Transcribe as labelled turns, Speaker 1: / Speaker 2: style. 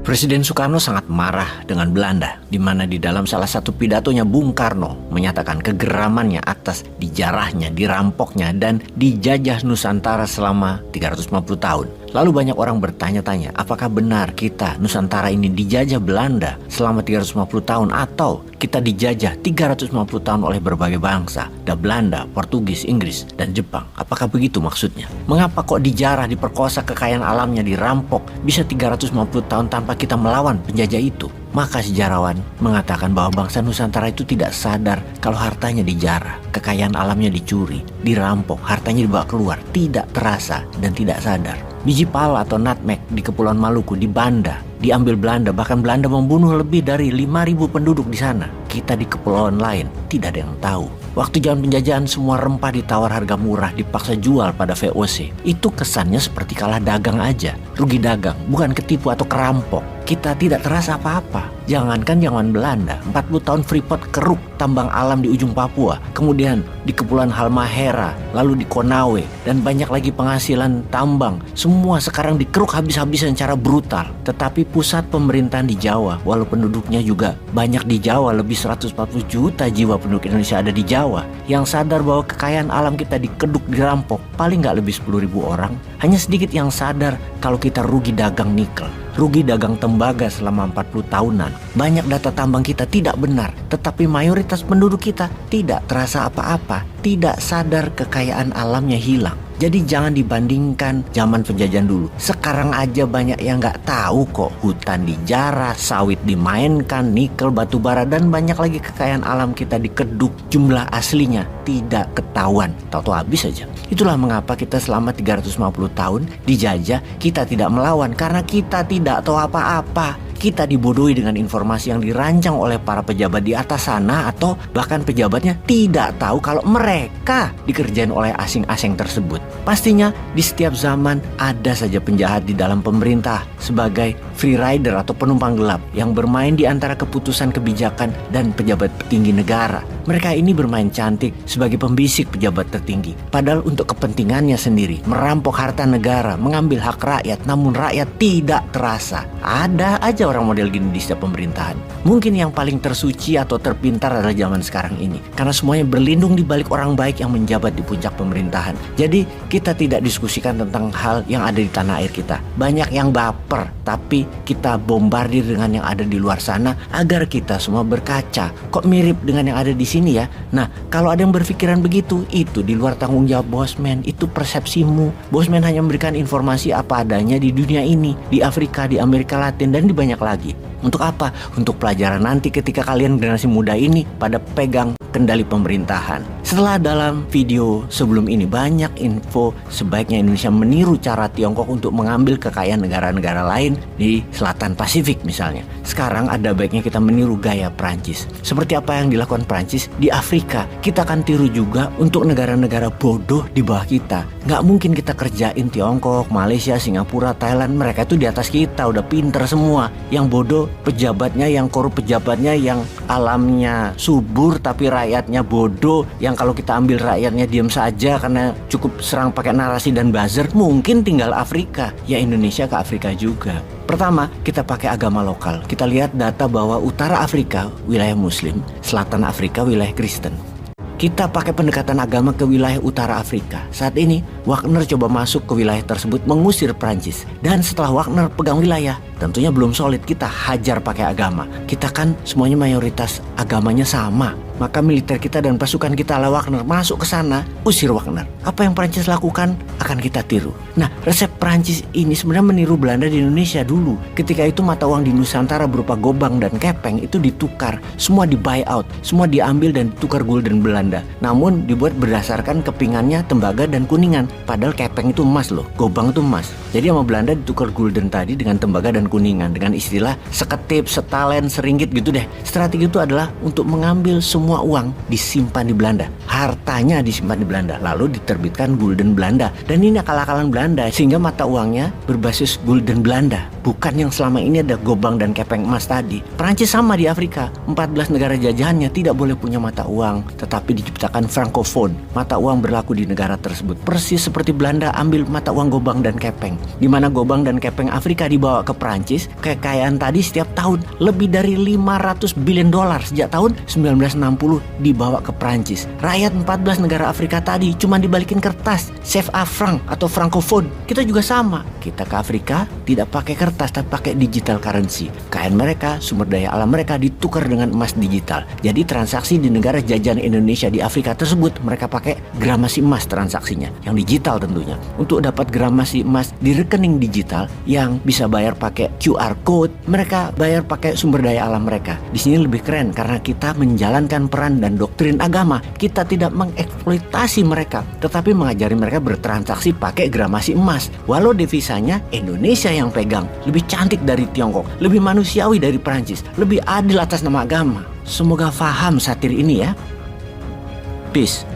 Speaker 1: Presiden Soekarno sangat marah dengan Belanda, di mana di dalam salah satu pidatonya Bung Karno menyatakan kegeramannya atas dijarahnya, dirampoknya, dan dijajah Nusantara selama 350 tahun. Lalu banyak orang bertanya-tanya, apakah benar kita Nusantara ini dijajah Belanda selama 350 tahun atau kita dijajah 350 tahun oleh berbagai bangsa, ada Belanda, Portugis, Inggris, dan Jepang. Apakah begitu maksudnya? Mengapa kok dijarah, diperkosa, kekayaan alamnya dirampok bisa 350 tahun tanpa kita melawan penjajah itu? Maka sejarawan mengatakan bahwa bangsa Nusantara itu tidak sadar kalau hartanya dijarah, kekayaan alamnya dicuri, dirampok, hartanya dibawa keluar, tidak terasa dan tidak sadar. Biji pala atau nutmeg di Kepulauan Maluku, di Banda, diambil Belanda, bahkan Belanda membunuh lebih dari 5.000 penduduk di sana. Kita di kepulauan lain tidak ada yang tahu. Waktu zaman penjajahan semua rempah ditawar harga murah, dipaksa jual pada VOC. Itu kesannya seperti kalah dagang aja, rugi dagang, bukan ketipu atau kerampok. Kita tidak terasa apa-apa. Jangankan zaman Belanda, 40 tahun Freeport keruk tambang alam di ujung Papua, kemudian di Kepulauan Halmahera, lalu di Konawe, dan banyak lagi penghasilan tambang. Semua sekarang dikeruk habis-habisan secara brutal. Tetapi pusat pemerintahan di Jawa, walau penduduknya juga banyak di Jawa, lebih 140 juta jiwa penduduk Indonesia ada di Jawa, yang sadar bahwa kekayaan alam kita dikeduk, dirampok, paling nggak lebih 10.000 orang. Hanya sedikit yang sadar kalau kita rugi dagang nikel, rugi dagang tembaga selama 40 tahunan. Banyak data tambang kita tidak benar, tetapi mayoritas penduduk kita tidak terasa apa-apa, tidak sadar kekayaan alamnya hilang. Jadi jangan dibandingkan zaman penjajahan dulu. Sekarang aja banyak yang nggak tahu kok, hutan dijarah, sawit dimainkan, nikel, batu bara, dan banyak lagi kekayaan alam kita dikeduk. Jumlah aslinya tidak ketahuan, tahu-tahu habis aja. Itulah mengapa kita selama 350 tahun dijajah, kita tidak melawan karena kita tidak tahu apa-apa. Kita dibodohi dengan informasi yang dirancang oleh para pejabat di atas sana, atau bahkan pejabatnya tidak tahu kalau mereka dikerjain oleh asing-asing tersebut. Pastinya di setiap zaman ada saja penjahat di dalam pemerintah sebagai free rider atau penumpang gelap yang bermain di antara keputusan kebijakan dan pejabat petinggi negara. Mereka ini bermain cantik sebagai pembisik pejabat tertinggi, padahal untuk kepentingannya sendiri, merampok harta negara, mengambil hak rakyat, namun rakyat tidak terasa. Ada aja orang model gini di setiap pemerintahan. Mungkin yang paling tersuci atau terpintar adalah zaman sekarang ini, karena semuanya berlindung di balik orang baik yang menjabat di puncak pemerintahan. Jadi kita tidak diskusikan tentang hal yang ada di tanah air kita. Banyak yang baper, tapi kita bombardir dengan yang ada di luar sana agar kita semua berkaca. Kok mirip dengan yang ada di sini ya? Nah, kalau ada yang berpikiran begitu, itu di luar tanggung jawab Bosman. Itu persepsimu. Bosman hanya memberikan informasi apa adanya di dunia ini, di Afrika, di Amerika Latin, dan di banyak lagi. Untuk apa? Untuk pelajaran nanti ketika kalian generasi muda ini pada pegang kendali pemerintahan. Setelah dalam video sebelum ini banyak info sebaiknya Indonesia meniru cara Tiongkok untuk mengambil kekayaan negara-negara lain di selatan Pasifik misalnya. Sekarang ada baiknya kita meniru gaya Prancis. Seperti apa yang dilakukan Prancis di Afrika, kita akan tiru juga untuk negara-negara bodoh di bawah kita. Nggak mungkin kita kerjain Tiongkok, Malaysia, Singapura, Thailand. Mereka itu di atas kita, udah pinter semua. Yang bodoh pejabatnya, yang korup pejabatnya, yang alamnya subur tapi rakyatnya bodoh, yang kalau kita ambil rakyatnya diam saja karena cukup serang pakai narasi dan buzzer. Mungkin tinggal Afrika, ya Indonesia ke Afrika juga. Pertama, kita pakai agama lokal. Kita lihat data bahwa utara Afrika wilayah Muslim, selatan Afrika wilayah Kristen. Kita pakai pendekatan agama ke wilayah utara Afrika. Saat ini, Wagner coba masuk ke wilayah tersebut mengusir Prancis. Dan setelah Wagner pegang wilayah, tentunya belum solid, kita hajar pakai agama. Kita kan semuanya mayoritas agamanya sama. Maka militer kita dan pasukan kita ala Wagner masuk ke sana, usir Wagner. Apa yang Prancis lakukan akan kita tiru. Nah, resep Prancis ini sebenarnya meniru Belanda di Indonesia dulu. Ketika itu mata uang di Nusantara berupa gobang dan kepeng itu ditukar, semua di buy out, semua diambil dan ditukar gulden Belanda. Namun dibuat berdasarkan kepingannya tembaga dan kuningan. Padahal kepeng itu emas loh, gobang itu emas. Jadi sama Belanda ditukar gulden tadi dengan tembaga dan kuningan dengan istilah seketip, setalen, seringgit gitu deh. Strategi itu adalah untuk mengambil semua semua uang disimpan di Belanda. Hartanya disimpan di Belanda, lalu diterbitkan gulden Belanda. Dan ini akal-akalan Belanda, sehingga mata uangnya berbasis gulden Belanda. Bukan yang selama ini ada gobang dan kepeng emas tadi. Perancis sama di Afrika, 14 negara jajahannya tidak boleh punya mata uang, tetapi diciptakan francophone. Mata uang berlaku di negara tersebut. Persis seperti Belanda ambil mata uang gobang dan kepeng. Di mana gobang dan kepeng Afrika dibawa ke Perancis, kekayaan tadi setiap tahun lebih dari 500 billion dolar sejak tahun 1960 dibawa ke Perancis. Rakyat 14 negara Afrika tadi cuma dibalikin kertas, CFA franc atau francophone. Kita juga sama. Kita ke Afrika tidak pakai kertas tapi pakai digital currency. Kekayaan mereka, sumber daya alam mereka ditukar dengan emas digital. Jadi transaksi di negara jajahan Indonesia di Afrika tersebut mereka pakai gramasi emas transaksinya, yang digital tentunya. Untuk dapat gramasi emas di rekening digital yang bisa bayar pakai QR code, mereka bayar pakai sumber daya alam mereka. Di sini lebih keren karena kita menjalankan peran dan doktrin agama. Kita tidak mengeksploitasi mereka, tetapi mengajari mereka bertransaksi pakai gramasi emas. Walau devisanya Indonesia yang pegang, lebih cantik dari Tiongkok, lebih manusiawi dari Perancis, lebih adil atas nama agama. Semoga paham satir ini ya. Peace.